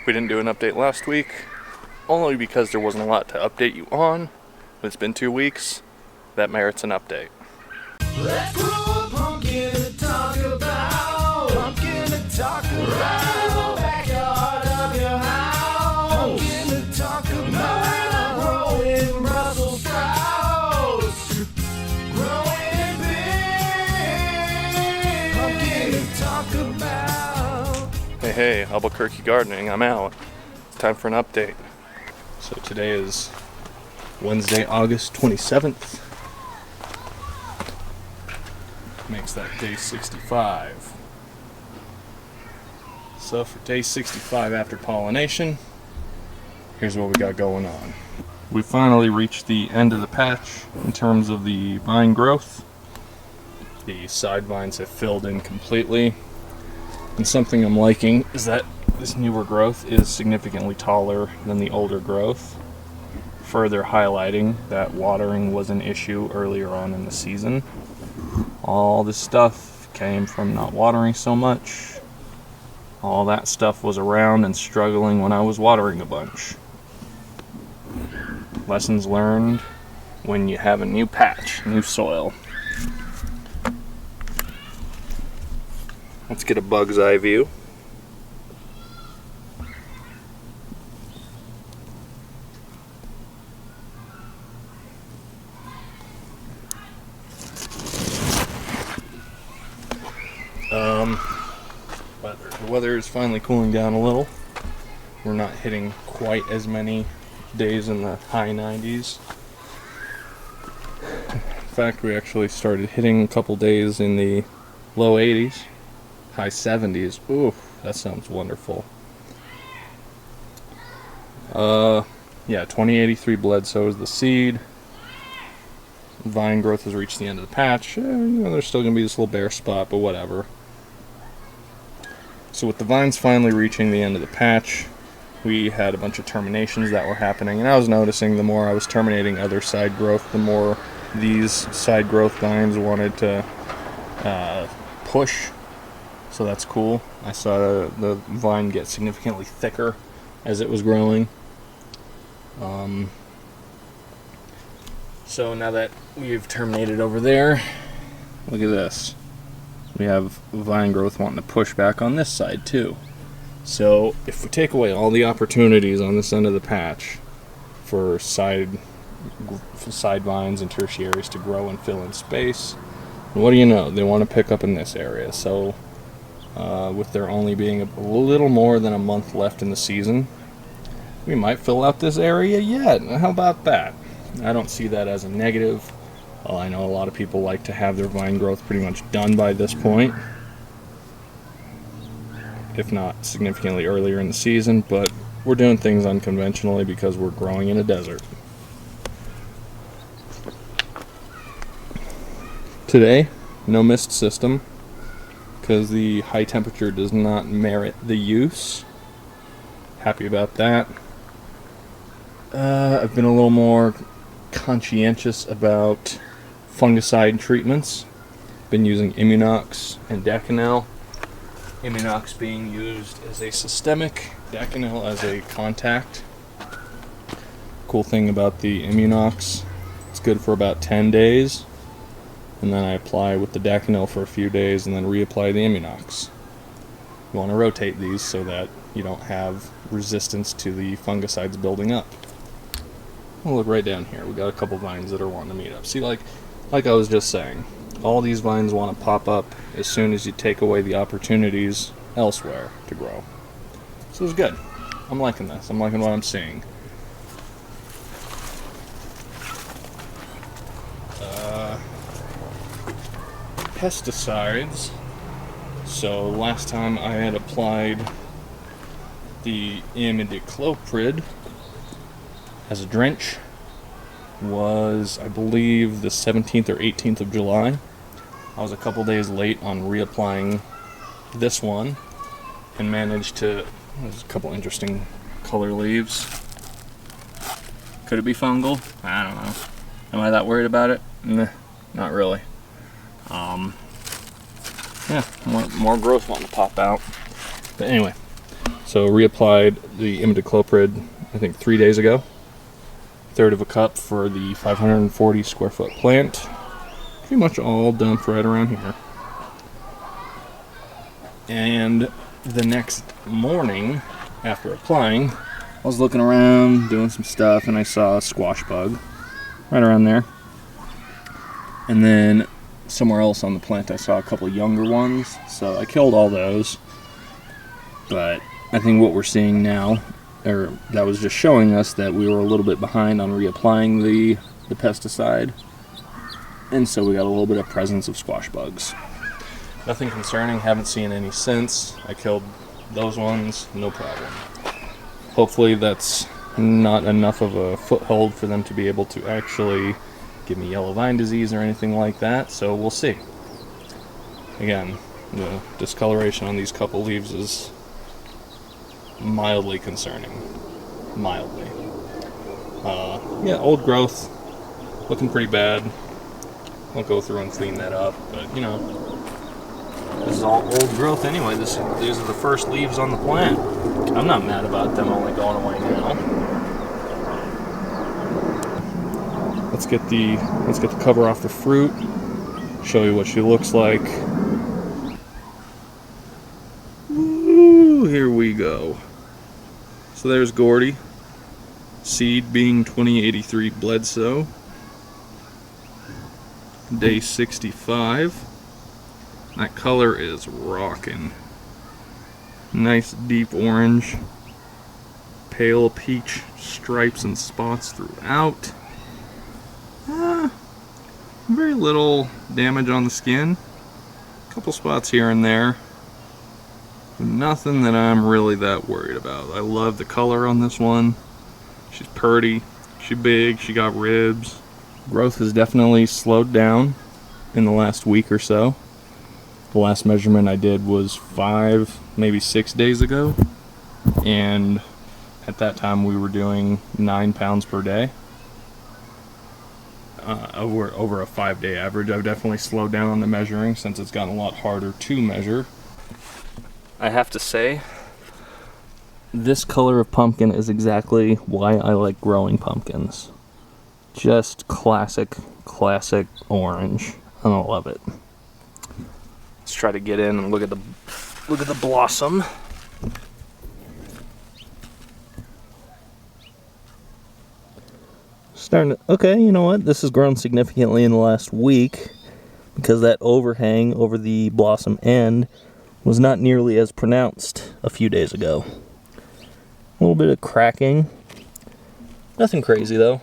We didn't do an update last week, only because there wasn't a lot to update you on. It's been 2 weeks. That merits an update. Let's grow a pumpkin to talk about. Pumpkin to talk about. Backyard of your house. Pumpkin to talk about. Growing Brussels sprouts. Growing big. Pumpkin to talk about. Hey, Albuquerque gardening, I'm out. It's time for an update. So today is Wednesday, August 27th. Makes that day 65. So for day 65 after pollination, here's what we got going on. We finally reached the end of the patch in terms of the vine growth. The side vines have filled in completely. And something I'm liking is that this newer growth is significantly taller than the older growth, further highlighting that watering was an issue earlier on in the season. All this stuff came from not watering so much. All that stuff was around and struggling when I was watering a bunch. Lessons learned when you have a new patch, new soil. Let's get a bug's eye view. But the weather is finally cooling down a little. We're not hitting quite as many days in the high 90s. In fact, we actually started hitting a couple days in the low 80s, high 70s. Ooh, that sounds wonderful. Yeah, 2083 Bledsoe is the seed. Vine growth has reached the end of the patch. There's still going to be this little bare spot, but whatever. So with the vines finally reaching the end of the patch, we had a bunch of terminations that were happening, and I was noticing the more I was terminating other side growth, the more these side growth vines wanted to push. So that's cool. I saw the vine get significantly thicker as it was growing. So now that we've terminated over there, look at this. We have vine growth wanting to push back on this side too. So if we take away all the opportunities on this end of the patch for side vines and tertiaries to grow and fill in space, what do you know? They want to pick up in this area. So with there only being a little more than a month left in the season, we might fill out this area yet. How about that? I don't see that as a negative. I know a lot of people like to have their vine growth pretty much done by this point, if not significantly earlier in the season, but we're doing things unconventionally because we're growing in a desert. Today, no mist system, because the high temperature does not merit the use. Happy about that. I've been a little more conscientious about fungicide treatments. Been using Immunox and Decanel. Immunox being used as a systemic, Decanel as a contact. Cool thing about the Immunox, it's good for about 10 days, and then I apply with the Decanel for a few days and then reapply the Immunox. You want to rotate these so that you don't have resistance to the fungicides building up. We'll look right down here. We got a couple vines that are wanting to meet up. See, like I was just saying, all these vines want to pop up as soon as you take away the opportunities elsewhere to grow. So it's good. I'm liking this. I'm liking what I'm seeing. Pesticides. So last time I had applied the imidacloprid as a drench was, I believe, the 17th or 18th of July. I was a couple days late on reapplying this one and managed to, there's a couple interesting color leaves. Could it be fungal? I don't know. Am I that worried about it? Nah, not really. Yeah, more growth wanting to pop out. But anyway, So reapplied the imidacloprid, I think 3 days ago. 1/3 of a cup for the 540 square foot plant. Pretty much all dumped right around here. And the next morning, after applying, I was looking around, doing some stuff, and I saw a squash bug right around there. And then somewhere else on the plant I saw a couple younger ones, so I killed all those. But I think what we're seeing now, or that was just showing us that we were a little bit behind on reapplying the pesticide, and so we got a little bit of presence of squash bugs. Nothing concerning, haven't seen any since. I killed those ones, no problem. Hopefully that's not enough of a foothold for them to be able to actually give me yellow vine disease or anything like that, so we'll see. Again, the discoloration on these couple leaves is mildly concerning. Mildly. Yeah, old growth, looking pretty bad. I'll go through and clean that up, but you know, this is all old growth anyway. These are the first leaves on the plant. I'm not mad about them only going away now. Let's get the cover off the fruit. Show you what she looks like. Woo, here we go. So there's Gordy. Seed being 2083 Bledsoe. Day 65. That color is rocking. Nice deep orange. Pale peach stripes and spots throughout. Very little damage on the skin. A couple spots here and there. Nothing that I'm really that worried about. I love the color on this one. She's purty. She's big. She got ribs. Growth has definitely slowed down in the last week or so. The last measurement I did was 5, maybe 6 days ago. And at that time we were doing 9 pounds per day. Over a 5-day average. I've definitely slowed down on the measuring since it's gotten a lot harder to measure. I have to say, this color of pumpkin is exactly why I like growing pumpkins. Just classic orange. I love it. Let's try to get in and look at the blossom. Okay, you know what? This has grown significantly in the last week because that overhang over the blossom end was not nearly as pronounced a few days ago. A little bit of cracking. Nothing crazy though.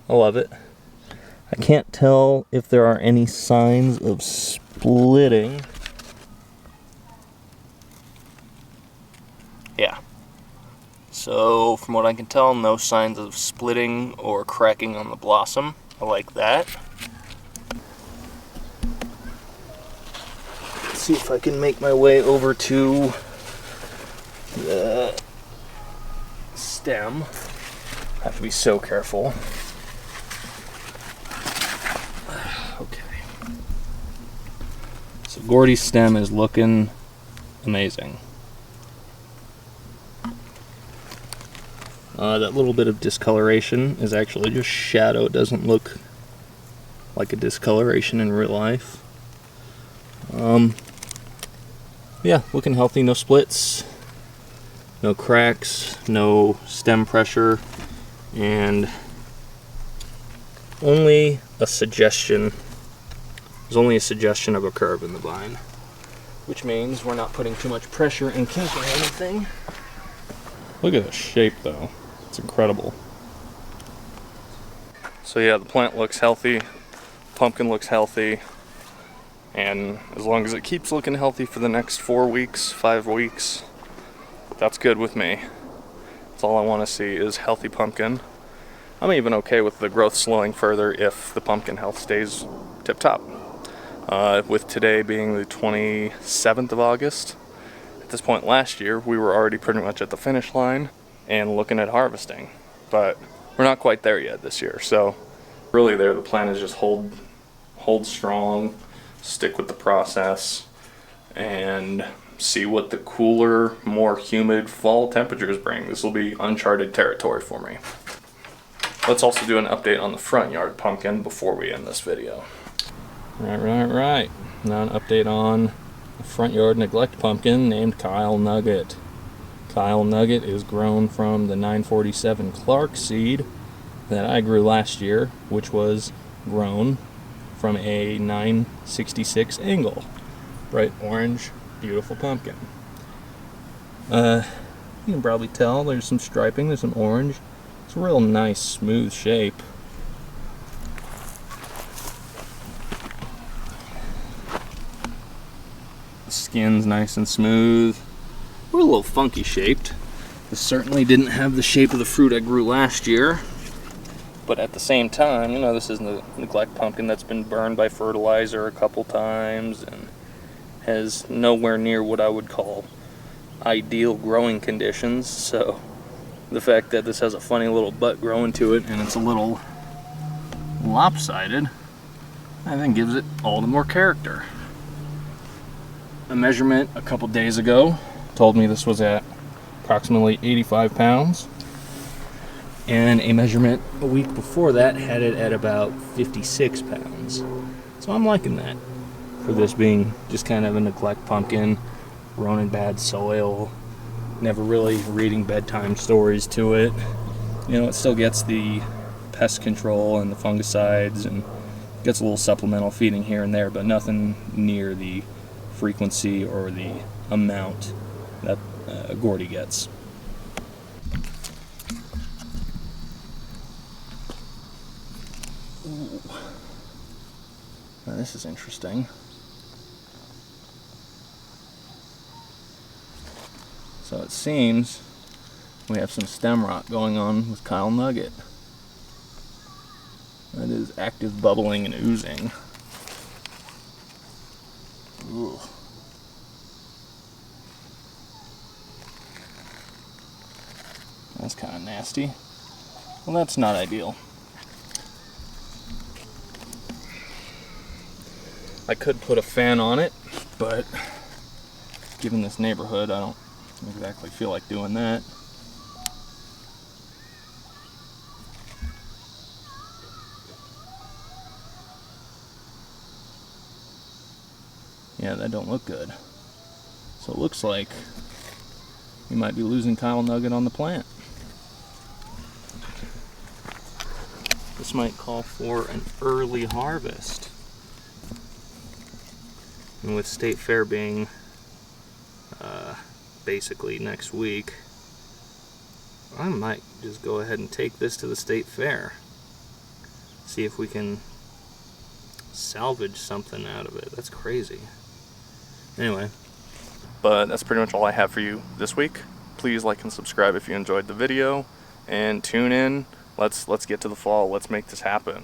I love it. I can't tell if there are any signs of splitting. Yeah. So, from what I can tell, no signs of splitting or cracking on the blossom. I like that. Let's see if I can make my way over to the stem. I have to be so careful. Okay. So Gordy's stem is looking amazing. That little bit of discoloration is actually just shadow. It doesn't look like a discoloration in real life. Yeah, looking healthy. No splits, no cracks, no stem pressure, and only a suggestion. There's only a suggestion of a curve in the vine, which means we're not putting too much pressure and kink or anything. Look at the shape though. It's incredible. So yeah, the plant looks healthy, pumpkin looks healthy, and as long as it keeps looking healthy for the next 4 weeks, 5 weeks, that's good with me. That's all I want to see is healthy pumpkin. I'm even okay with the growth slowing further if the pumpkin health stays tip-top. With today being the 27th of August, at this point last year, we were already pretty much at the finish line and looking at harvesting, but we're not quite there yet this year. So really the plan is just hold strong, stick with the process, and see what the cooler, more humid fall temperatures bring. This will be uncharted territory for me. Let's also do an update on the front yard pumpkin before we end this video. Right. Now an update on a front yard neglect pumpkin named Kyle Nugget. Kyle Nugget is grown from the 947 Clark seed that I grew last year, which was grown from a 966 Angle. Bright orange, beautiful pumpkin. You can probably tell there's some striping, there's some orange. It's a real nice, smooth shape. The skin's nice and smooth. We're a little funky shaped. This certainly didn't have the shape of the fruit I grew last year. But at the same time, you know, this is a neglect pumpkin that's been burned by fertilizer a couple times and has nowhere near what I would call ideal growing conditions. So the fact that this has a funny little butt growing to it and it's a little lopsided, I think gives it all the more character. A measurement a couple days ago told me this was at approximately 85 pounds. And a measurement a week before that had it at about 56 pounds. So I'm liking that for this being just kind of a neglect pumpkin, grown in bad soil, never really reading bedtime stories to it. You know, it still gets the pest control and the fungicides and gets a little supplemental feeding here and there, but nothing near the frequency or the amount that Gordy gets. Ooh. Now this is interesting. So it seems we have some stem rot going on with Kyle Nugget. That is active bubbling and oozing. Ooh. That's kind of nasty. Well, that's not ideal. I could put a fan on it, but given this neighborhood, I don't exactly feel like doing that. Yeah, that don't look good. So it looks like you might be losing Kyle Nugget on the plant. This might call for an early harvest. And with State Fair being basically next week, I might just go ahead and take this to the State Fair. See if we can salvage something out of it. That's crazy. Anyway. But that's pretty much all I have for you this week. Please like and subscribe if you enjoyed the video. And tune in. Let's get to the fall. Let's make this happen.